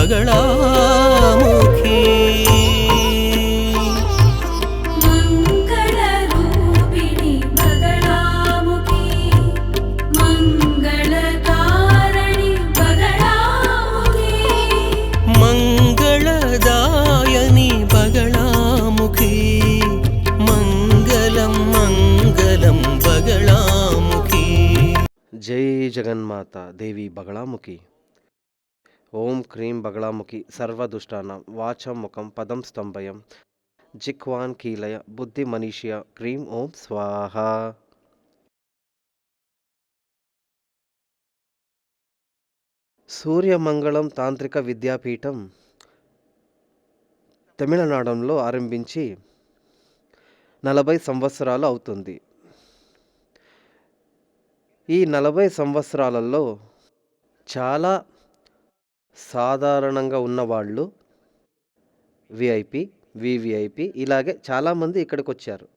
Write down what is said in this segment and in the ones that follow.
बगलामुखी मङ्गलरूपिणि बगलामुखी मङ्गलकारिणि बगलामुखी मंगलदायिनी बगलामुखी मंगलम मंगलम बगलामुखी। जय जगन्माता देवी बगलामुखी। ओं क्रीं बगलामुखी सर्वदुष्टानां वाचं मुखं पदं स्तंभयं जिह्वान् कीलय बुद्धिमनीषया क्रीं ओं स्वाहा। సూర్యమంగళం తాంత్రిక విద్యాపీఠం తమిళనాడులో ఆరంభించి 40 సంవత్సరాలు అవుతుంది. ఈ 40 సంవత్సరాలలో చాలా సాధారణంగా ఉన్నవాళ్ళు విఐపి, వివిఐపి ఇలాగే చాలామంది ఇక్కడికి వచ్చారు.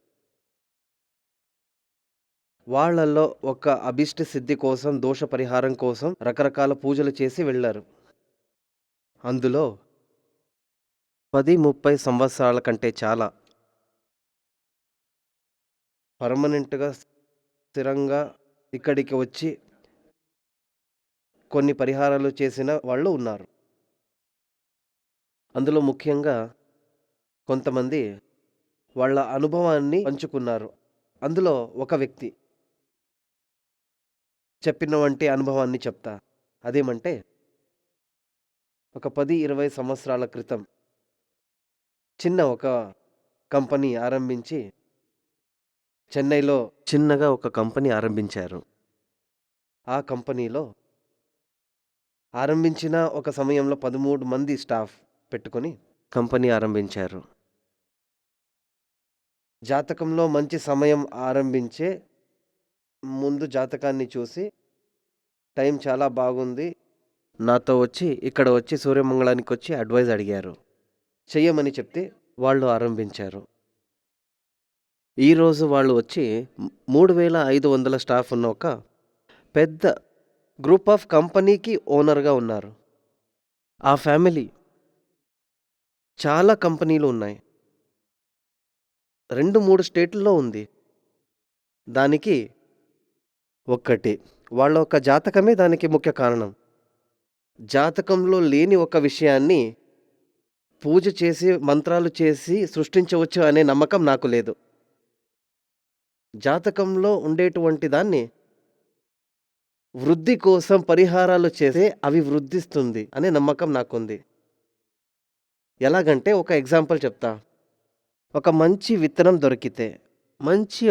వాళ్ళల్లో ఒక అభిష్ట సిద్ధి కోసం, దోష పరిహారం కోసం రకరకాల పూజలు చేసి వెళ్ళారు. అందులో 10-30 సంవత్సరాల కంటే చాలా పర్మనెంట్గా స్థిరంగా ఇక్కడికి వచ్చి కొన్ని పరిహారాలు చేసిన వాళ్ళు ఉన్నారు. అందులో ముఖ్యంగా కొంతమంది వాళ్ళ అనుభవాన్ని పంచుకున్నారు. అందులో ఒక వ్యక్తి చెప్పిన వంటి అనుభవాన్ని చెప్తా. అదేమంటే ఒక 10-20 సంవత్సరాల క్రితం చిన్న ఒక కంపెనీ ఆరంభించి చెన్నైలో చిన్నగా ఒక కంపెనీ ఆరంభించారు. ఆ కంపెనీలో ఆరంభించిన ఒక సమయంలో 13 మంది స్టాఫ్ పెట్టుకొని కంపెనీ ఆరంభించారు. జాతకంలో మంచి సమయం ఆరంభించే ముందు జాతకాన్ని చూసి టైం చాలా బాగుంది, నాతో వచ్చి ఇక్కడ వచ్చి సూర్యమంగళానికి వచ్చి అడ్వైజ్ అడిగారు. చెయ్యమని చెప్తే వాళ్ళు ఆరంభించారు. ఈరోజు వాళ్ళు వచ్చి 3500 స్టాఫ్ ఉన్న ఒక పెద్ద గ్రూప్ ఆఫ్ కంపెనీకి ఓనర్గా ఉన్నారు. ఆ ఫ్యామిలీ చాలా కంపెనీలు ఉన్నాయి, 2-3 స్టేట్లలో ఉంది. దానికి ఒక్కటి వాళ్ళ ఒక జాతకమే దానికి ముఖ్య కారణం. జాతకంలో లేని ఒక విషయాన్ని పూజ చేసి మంత్రాలు చేసి సృష్టించవచ్చు అనే నమ్మకం నాకు లేదు. జాతకంలో ఉండేటువంటి దాన్ని వృద్ధి కోసం పరిహారాలు చేస్తే అవి వృద్ధిస్తుంది అనే నమ్మకం నాకుంది. ఎలాగంటే ఒక ఎగ్జాంపుల్ చెప్తా. ఒక మంచి విత్తనం దొరికితే మంచి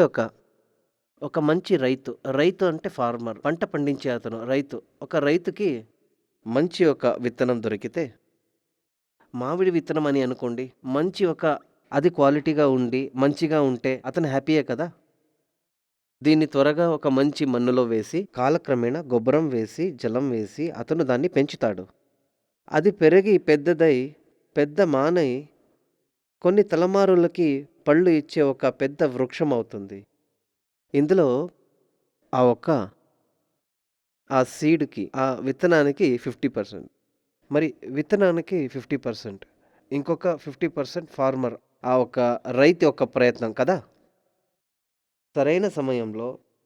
ఒక మంచి రైతు అంటే ఫార్మర్, పంట పండించే అతను రైతు. ఒక రైతుకి మంచి ఒక విత్తనం దొరికితే, మామిడి విత్తనం అని అనుకోండి, మంచి అది క్వాలిటీగా ఉండి మంచిగా ఉంటే అతను హ్యాపీయే కదా. దీన్ని త్వరగా ఒక మంచి మన్నులో వేసి కాలక్రమేణా గొబ్బరం వేసి జలం వేసి అతను దాన్ని పెంచుతాడు. అది పెరిగి పెద్దదై పెద్ద మానై కొన్ని తలమారులకి పళ్ళు ఇచ్చే ఒక పెద్ద వృక్షం అవుతుంది. ఇందులో ఆ సీడ్కి, ఆ విత్తనానికి 50%, మరి విత్తనానికి 50%, ఇంకొక 50% ఫార్మర్, ఆ ఒక రైతు యొక్క ప్రయత్నం కదా. సరైన సమయంలో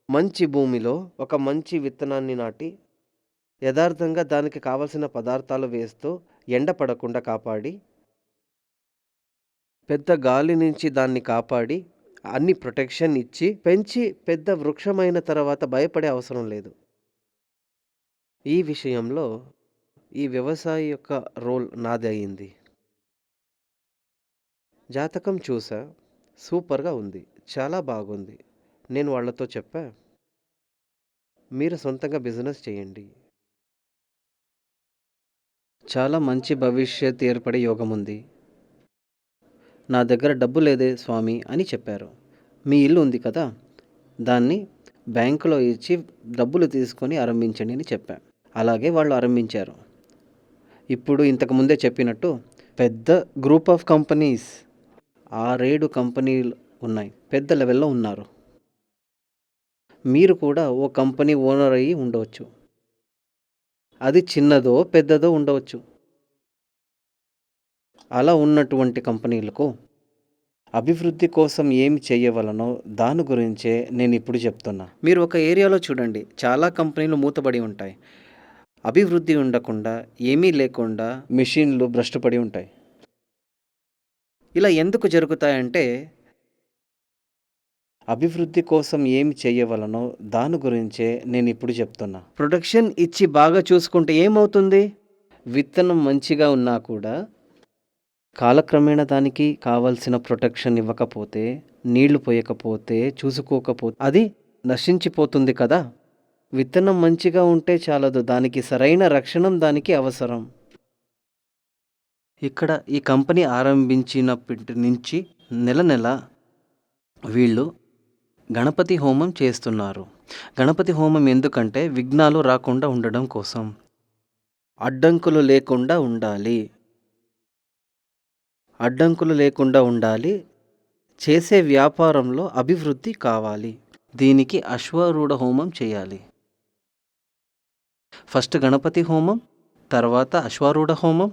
మంచి భూమిలో ఒక మంచి విత్తనాన్ని నాటి యథార్థంగా దానికి కావలసిన పదార్థాలు వేస్తూ ఎండ పడకుండా కాపాడి, పెద్ద గాలి నుంచి దాన్ని కాపాడి అన్ని ప్రొటెక్షన్ ఇచ్చి పెంచి పెద్ద వృక్షమైన తర్వాత భయపడే అవసరం లేదు. ఈ విషయంలో ఈ వ్యవసాయ యొక్క రోల్ నాది అయింది. జాతకం చూసా, సూపర్గా ఉంది, చాలా బాగుంది. నేను వాళ్ళతో చెప్పా, మీరు సొంతంగా బిజినెస్ చేయండి, చాలా మంచి భవిష్యత్ ఏర్పడే యోగం ఉంది. నా దగ్గర డబ్బు లేదే స్వామి అని చెప్పారు. మీ ఇల్లు ఉంది కదా, దాన్ని బ్యాంకులో ఇచ్చి డబ్బులు తీసుకొని ఆరంభించండి అని చెప్పా. అలాగే వాళ్ళు ఆరంభించారు. ఇప్పుడు ఇంతకు ముందే చెప్పినట్టు పెద్ద గ్రూప్ ఆఫ్ కంపెనీస్, 6-7 కంపెనీలు ఉన్నాయి, పెద్ద లెవెల్లో ఉన్నారు. మీరు కూడా ఓ కంపెనీ ఓనర్ అయ్యి ఉండవచ్చు. అది చిన్నదో పెద్దదో ఉండవచ్చు. అలా ఉన్నటువంటి కంపెనీలకు అభివృద్ధి కోసం ఏమి చేయవలనో దాని గురించే నేను ఇప్పుడు చెప్తున్నా. మీరు ఒక ఏరియాలో చూడండి, చాలా కంపెనీలు మూతబడి ఉంటాయి. అభివృద్ధి ఉండకుండా, ఏమీ లేకుండా మెషిన్లు భ్రష్టుపడి ఉంటాయి. ఇలా ఎందుకు జరుగుతాయంటే అభివృద్ధి కోసం ఏమి చేయవలనో దాని గురించే నేను ఇప్పుడు చెప్తున్నా. ప్రొడక్షన్ ఇచ్చి బాగా చూసుకుంటే ఏమవుతుంది? విత్తనం మంచిగా ఉన్నా కూడా కాలక్రమేణా దానికి కావాల్సిన ప్రొటెక్షన్ ఇవ్వకపోతే, నీళ్లు పోయకపోతే, చూసుకోకపోతే అది నశించిపోతుంది కదా. విత్తనం మంచిగా ఉంటే చాలదు, దానికి సరైన రక్షణ దానికి అవసరం. ఇక్కడ ఈ కంపెనీ ఆరంభించినప్పటి నుంచి నెల నెల వీళ్ళు గణపతి హోమం చేస్తున్నారు. గణపతి హోమం ఎందుకంటే విఘ్నాలు రాకుండా ఉండడం కోసం, అడ్డంకులు లేకుండా ఉండాలి. అడ్డంకులు లేకుండా ఉండాలి. చేసే వ్యాపారంలో అభివృద్ధి కావాలి. దీనికి అశ్వారూఢ హోమం చేయాలి. ఫస్ట్ గణపతి హోమం, తర్వాత అశ్వారూఢ హోమం.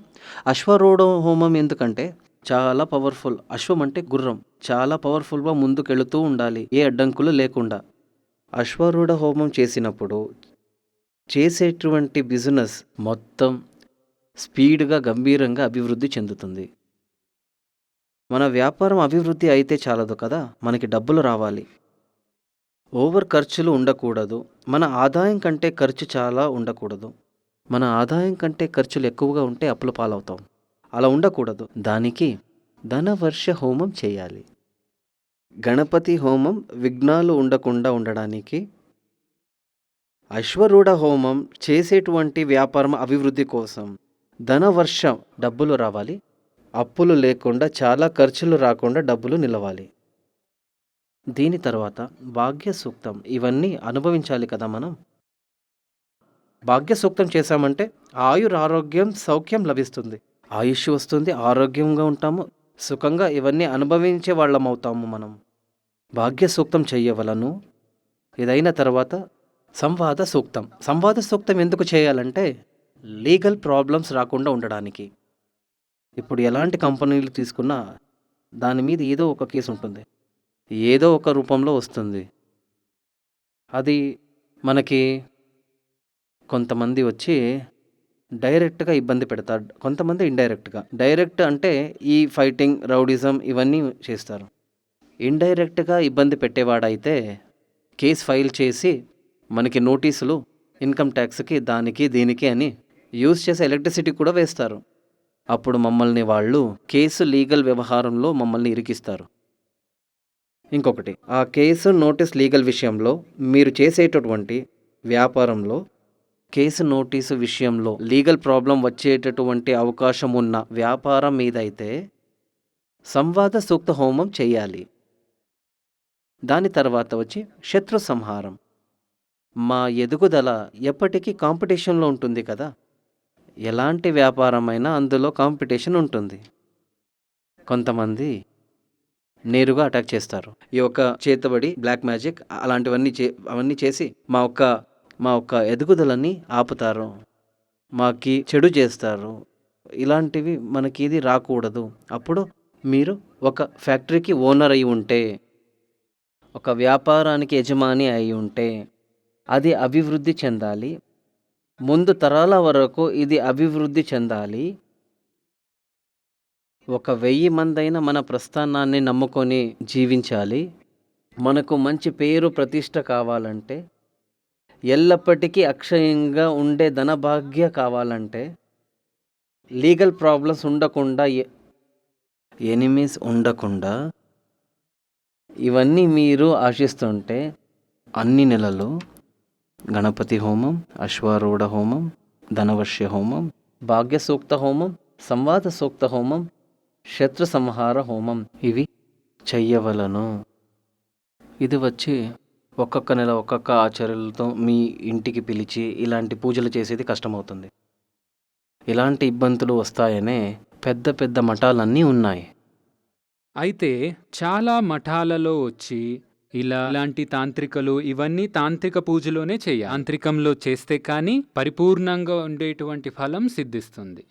అశ్వారూఢ హోమం ఎందుకంటే చాలా పవర్ఫుల్. అశ్వం అంటే గుర్రం, చాలా పవర్ఫుల్గా ముందుకెళుతూ ఉండాలి, ఏ అడ్డంకులు లేకుండా. అశ్వారూఢ హోమం చేసినప్పుడు చేసేటువంటి బిజినెస్ మొత్తం స్పీడ్గా, గంభీరంగా అభివృద్ధి చెందుతుంది. మన వ్యాపారం అభివృద్ధి అయితే చాలదు కదా, మనకి డబ్బులు రావాలి. ఓవర్ ఖర్చులు ఉండకూడదు. మన ఆదాయం కంటే ఖర్చు చాలా ఉండకూడదు. మన ఆదాయం కంటే ఖర్చులు ఎక్కువగా ఉంటే అప్పుల పాలవుతాం. అలా ఉండకూడదు. దానికి ధనవర్ష హోమం చేయాలి. గణపతి హోమం విఘ్నాలు ఉండకుండా ఉండడానికి, అశ్వరూఢ హోమం చేసేటువంటి వ్యాపారం అభివృద్ధి కోసం, ధనవర్షం డబ్బులు రావాలి, అప్పులు లేకుండా, చాలా ఖర్చులు రాకుండా డబ్బులు నిలవాలి. దీని తర్వాత భాగ్య సూక్తం. ఇవన్నీ అనుభవించాలి కదా మనం. భాగ్య సూక్తం చేశామంటే ఆరోగ్యం, సౌఖ్యం లభిస్తుంది. ఆయుష్ వస్తుంది, ఆరోగ్యంగా ఉంటాము, సుఖంగా ఇవన్నీ అనుభవించే వాళ్ళం అవుతాము మనం. భాగ్య సూక్తం చెయ్యవలను. ఇదైన తర్వాత సంవాద సూక్తం. సంవాద సూక్తం ఎందుకు చేయాలంటే లీగల్ ప్రాబ్లమ్స్ రాకుండా ఉండడానికి. ఇప్పుడు ఎలాంటి కంపెనీలు తీసుకున్నా దాని మీద ఏదో ఒక కేసు ఉంటుంది, ఏదో ఒక రూపంలో వస్తుంది. అది మనకి కొంతమంది వచ్చి డైరెక్ట్గా ఇబ్బంది పెడతారు, కొంతమంది ఇండైరెక్ట్గా. డైరెక్ట్ అంటే ఈ ఫైటింగ్, రౌడిజం ఇవన్నీ చేస్తారు. ఇండైరెక్ట్గా ఇబ్బంది పెట్టేవాడైతే కేసు ఫైల్ చేసి మనకి నోటీసులు, ఇన్కమ్ ట్యాక్స్కి, దానికి దీనికి అని యూజ్ చేసి ఎలక్ట్రిసిటీ కూడా వేస్తారు. అప్పుడు మమ్మల్ని వాళ్ళు కేసు, లీగల్ వ్యవహారంలో మమ్మల్ని ఇరికిస్తారు. ఇంకొకటి, ఆ కేసు, నోటీస్, లీగల్ విషయంలో, మీరు చేసేటటువంటి వ్యాపారంలో కేసు, నోటీసు విషయంలో లీగల్ ప్రాబ్లం వచ్చేటటువంటి అవకాశం ఉన్న వ్యాపారం మీద అయితే సంవాద సూక్త హోమం చేయాలి. దాని తర్వాత వచ్చి శత్రు సంహారం. మా ఎదుగుదల ఎప్పటికీ కాంపిటీషన్లో ఉంటుంది కదా. ఎలాంటి వ్యాపారమైనా అందులో కాంపిటీషన్ ఉంటుంది. కొంతమంది నేరుగా అటాక్ చేస్తారు. ఈ యొక్క చేతబడి, బ్లాక్ మ్యాజిక్ అలాంటివన్నీ అవన్నీ చేసి మా ఒక్క ఎదుగుదలని ఆపుతారు, మాకి చెడు చేస్తారు. ఇలాంటివి మనకి ఇది రాకూడదు. అప్పుడు మీరు ఒక ఫ్యాక్టరీకి ఓనర్ అయి ఉంటే, ఒక వ్యాపారానికి యజమాని అయి ఉంటే, అది అభివృద్ధి చెందాలి. ముందు తరాల వరకు ఇది అభివృద్ధి చెందాలి. 1000 మందైనా మన ప్రస్థానాన్ని నమ్ముకొని జీవించాలి. మనకు మంచి పేరు, ప్రతిష్ట కావాలంటే, ఎల్లప్పటికీ అక్షయంగా ఉండే ధనభాగ్య కావాలంటే, లీగల్ ప్రాబ్లమ్స్ ఉండకుండా, ఎనిమీస్ ఉండకుండా, ఇవన్నీ మీరు ఆశిస్తుంటే అన్ని నెలలు గణపతి హోమం, అశ్వారూఢ హోమం, ధనవర్ష హోమం, భాగ్య సూక్త హోమం, సంవాద సూక్త హోమం, శత్రు సంహార హోమం ఇవి చెయ్యవలను. ఇది వచ్చి ఒక్కొక్క నెల ఒక్కొక్క ఆచార్యులతో మీ ఇంటికి పిలిచి ఇలాంటి పూజలు చేసేది కష్టమవుతుంది. ఇలాంటి ఇబ్బందులు వస్తాయనే పెద్ద పెద్ద మఠాలన్నీ ఉన్నాయి. అయితే చాలా మఠాలలో వచ్చి ఇలాంటి తాంత్రికలు ఇవన్నీ తాంత్రిక పూజలోనే చేయాలి. తాంత్రికంలో చేస్తే కానీ పరిపూర్ణంగా ఉండేటువంటి ఫలం సిద్ధిస్తుంది.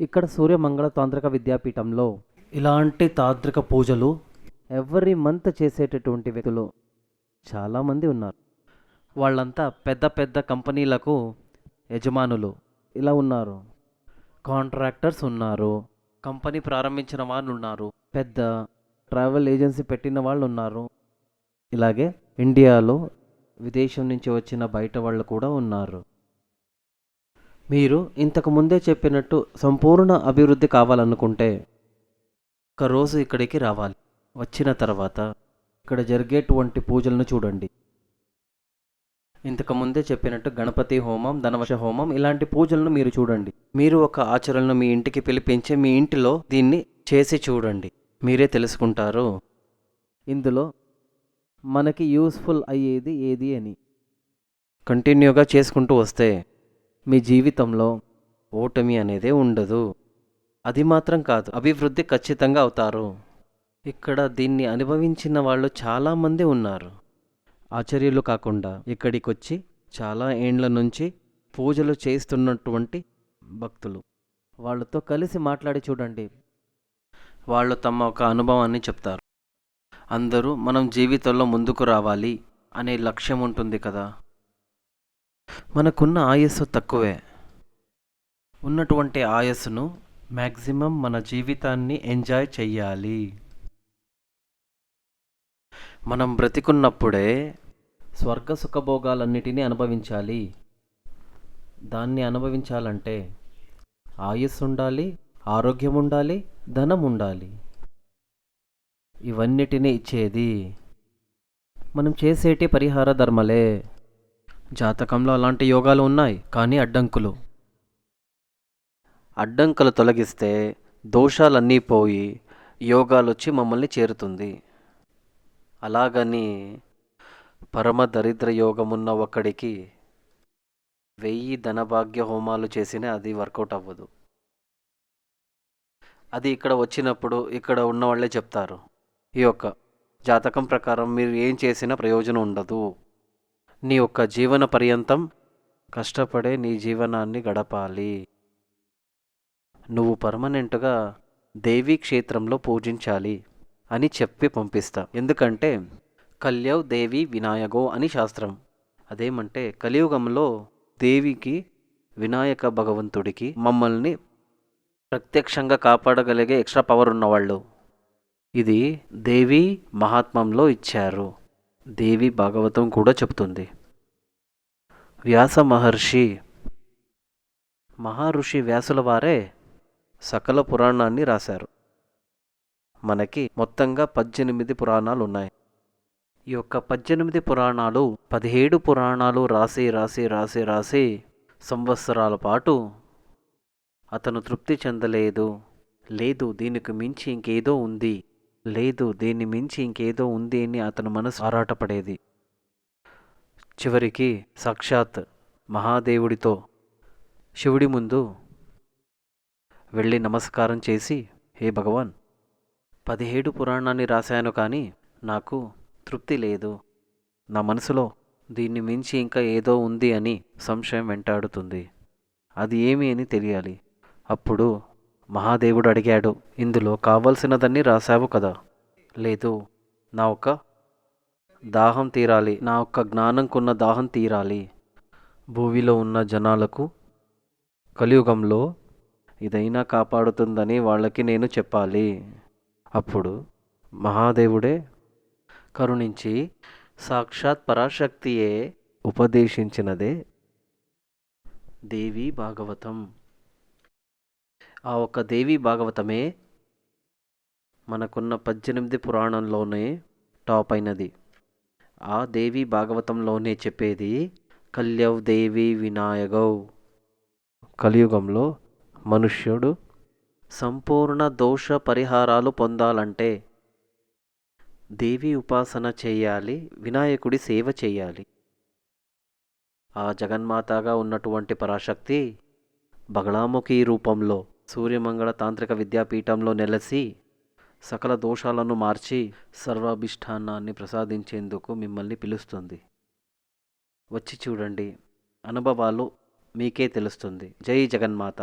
ఇక్కడ సూర్యమంగళ తాంత్రిక విద్యాపీఠంలో ఇలాంటి తాంత్రిక పూజలు ఎవ్రీ మంత్ చేసేటటువంటి వ్యక్తులు చాలామంది ఉన్నారు. వాళ్ళంతా పెద్ద పెద్ద కంపెనీలకు యజమానులు ఇలా ఉన్నారు. కాంట్రాక్టర్స్ ఉన్నారు, కంపెనీ ప్రారంభించిన వాళ్ళు ఉన్నారు, పెద్ద ట్రావెల్ ఏజెన్సీ పెట్టిన వాళ్ళు ఉన్నారు. ఇలాగే ఇండియాలో విదేశం నుంచి వచ్చిన బయట వాళ్ళు కూడా ఉన్నారు. మీరు ఇంతకు ముందే చెప్పినట్టు సంపూర్ణ అభివృద్ధి కావాలనుకుంటే ఒకరోజు ఇక్కడికి రావాలి. వచ్చిన తర్వాత ఇక్కడ జరిగేటువంటి పూజలను చూడండి. ఇంతకు ముందే చెప్పినట్టు గణపతి హోమం, ధనవశ హోమం ఇలాంటి పూజలను మీరు చూడండి. మీరు ఒక ఆచరణను మీ ఇంటికి పిలిపించి మీ ఇంటిలో దీన్ని చేసి చూడండి. మీరే తెలుసుకుంటారు ఇందులో మనకి యూస్ఫుల్ అయ్యేది ఏది అని. కంటిన్యూగా చేసుకుంటూ వస్తే మీ జీవితంలో ఓటమి అనేదే ఉండదు. అది మాత్రం కాదు, అభివృద్ధి ఖచ్చితంగా అవుతారు. ఇక్కడ దీన్ని అనుభవించిన వాళ్ళు చాలామంది ఉన్నారు. ఆచార్యులు కాకుండా ఇక్కడికి వచ్చి చాలా ఏండ్ల నుంచి పూజలు చేస్తున్నటువంటి భక్తులు, వాళ్ళతో కలిసి మాట్లాడి చూడండి. వాళ్ళు తమ ఒక అనుభవాన్ని చెప్తారు. అందరూ మనం జీవితంలో ముందుకు రావాలి అనే లక్ష్యం ఉంటుంది కదా. మనకున్న ఆయుస్సు తక్కువే. ఉన్నటువంటి ఆయుస్సును మ్యాక్సిమం మన జీవితాన్ని ఎంజాయ్ చెయ్యాలి. మనం బ్రతికున్నప్పుడే స్వర్గ సుఖభోగాలన్నిటినీ అనుభవించాలి. దాన్ని అనుభవించాలంటే ఆయుస్సు ఉండాలి, ఆరోగ్యం ఉండాలి, ధనం ఉండాలి. ఇవన్నిటినీ ఇచ్చేది మనం చేసేటి పరిహార ధర్మలే. జాతకంలో అలాంటి యోగాలు ఉన్నాయి, కానీ అడ్డంకులు తొలగిస్తే దోషాలన్నీ పోయి యోగాలు వచ్చి మమ్మల్ని చేరుతుంది. అలాగని పరమ దరిద్ర యోగమున్న ఒక్కడికి 1000 ధనభాగ్య హోమాలు చేసినా అది వర్కౌట్ అవ్వదు. అది ఇక్కడ వచ్చినప్పుడు ఇక్కడ ఉన్న వాళ్ళే చెప్తారు, ఈ యొక్క జాతకం ప్రకారం మీరు ఏం చేసినా ప్రయోజనం ఉండదు. నీ యొక్క జీవన పర్యంతం కష్టపడే నీ జీవనాన్ని గడపాలి. నువ్వు పర్మనెంట్గా దేవీ క్షేత్రంలో పూజించాలి అని చెప్పి పంపిస్తా. ఎందుకంటే కల్యవ్ దేవి వినాయకో అని శాస్త్రం. అదేమంటే కలియుగంలో దేవికి, వినాయక భగవంతుడికి మమ్మల్ని ప్రత్యక్షంగా కాపాడగలిగే ఎక్స్ట్రా పవర్ ఉన్నవాళ్ళు. ఇది దేవి మహాత్మ్యంలో ఇచ్చారు. దేవి భాగవతం కూడా చెప్తుంది. వ్యాస మహర్షి వ్యాసుల వారే సకల పురాణాన్ని రాశారు. మనకి మొత్తంగా 18 పురాణాలు ఉన్నాయి. ఈ యొక్క 18 పురాణాలు 17 పురాణాలు రాసి సంవత్సరాల పాటు అతను తృప్తి చెందలేదు. లేదు దీనికి మించి ఇంకేదో ఉంది, లేదు దీన్ని మించి ఇంకేదో ఉంది అని అతను మనసు ఆరాటపడేది. చివరికి సాక్షాత్ మహాదేవుడితో శివుడి ముందు వెళ్ళి నమస్కారం చేసి, హే భగవాన్, 17 పురాణాన్ని రాశాను కానీ నాకు తృప్తి లేదు. నా మనసులో దీన్ని మించి ఇంకా ఏదో ఉంది అని సంశయం వెంటాడుతుంది. అది ఏమి అని తెలియాలి. అప్పుడు మహాదేవుడు అడిగాడు, ఇందులో కావలసినదన్నీ రాశావు కదా? లేదు, నా ఒక్క దాహం తీరాలి, నా ఒక్క జ్ఞానంకున్న దాహం తీరాలి. భూమిలో ఉన్న జనాలకు కలియుగంలో ఇదైనా కాపాడుతుందని వాళ్ళకి నేను చెప్పాలి. అప్పుడు మహాదేవుడే కరుణించి సాక్షాత్ పరాశక్తియే ఉపదేశించినదే దేవీ భాగవతం. ఆ ఒక్క దేవీ భాగవతమే మనకున్న 18 పురాణంలోనే టాప్ అయినది. ఆ దేవీ భాగవతంలోనే చెప్పేది కల్యవ్ దేవి వినాయకౌ. కలియుగంలో మనుష్యుడు సంపూర్ణ దోష పరిహారాలు పొందాలంటే దేవి ఉపాసన చేయాలి, వినాయకుడి సేవ చేయాలి. ఆ జగన్మాతగా ఉన్నటువంటి పరాశక్తి బగళాముఖి రూపంలో సూర్యమంగళ తాంత్రిక విద్యాపీఠంలో నెలసి సకల దోషాలను మార్చి సర్వాభిష్టానాన్ని ప్రసాదించేందుకు మిమ్మల్ని పిలుస్తుంది. వచ్చి చూడండి, అనుభవాలు మీకే తెలుస్తుంది. జై జగన్మాత.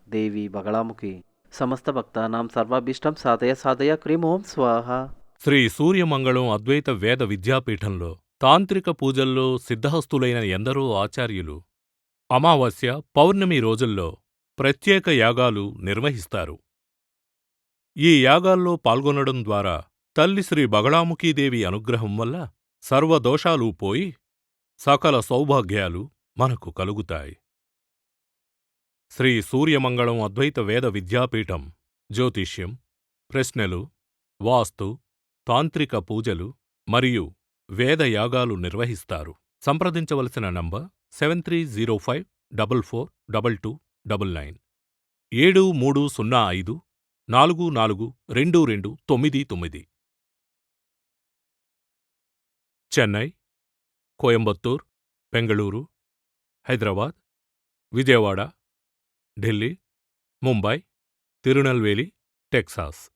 దేవి బగళాముఖి సమస్త భక్తానాం సర్వాభీష్టం సాధయ సాధయ క్రీం ఓం స్వాహ. శ్రీ సూర్యమంగళం అద్వైత వేద విద్యాపీఠంలో తాంత్రిక పూజల్లో సిద్ధహస్తులైన ఎందరో ఆచార్యులు అమావాస్య, పౌర్ణమి రోజుల్లో ప్రత్యేక యాగాలు నిర్వహిస్తారు. ఈ యాగాల్లో పాల్గొనడం ద్వారా తల్లి శ్రీ బగళాముఖీదేవి అనుగ్రహం వల్ల సర్వదోషాలూ పోయి సకల సౌభాగ్యాలు మనకు కలుగుతాయి. శ్రీ సూర్యమంగళం అద్వైత వేద విద్యాపీఠం జ్యోతిష్యం, ప్రశ్నలు, వాస్తు, తాంత్రిక పూజలు మరియు వేదయాగాలు నిర్వహిస్తారు. సంప్రదించవలసిన నంబర్ 7305442299 7305442299. చెన్నై, కోయంబత్తూర్, బెంగళూరు, హైదరాబాద్, విజయవాడ, ఢిల్లీ, ముంబై, తిరునల్వేలి, టెక్సాస్.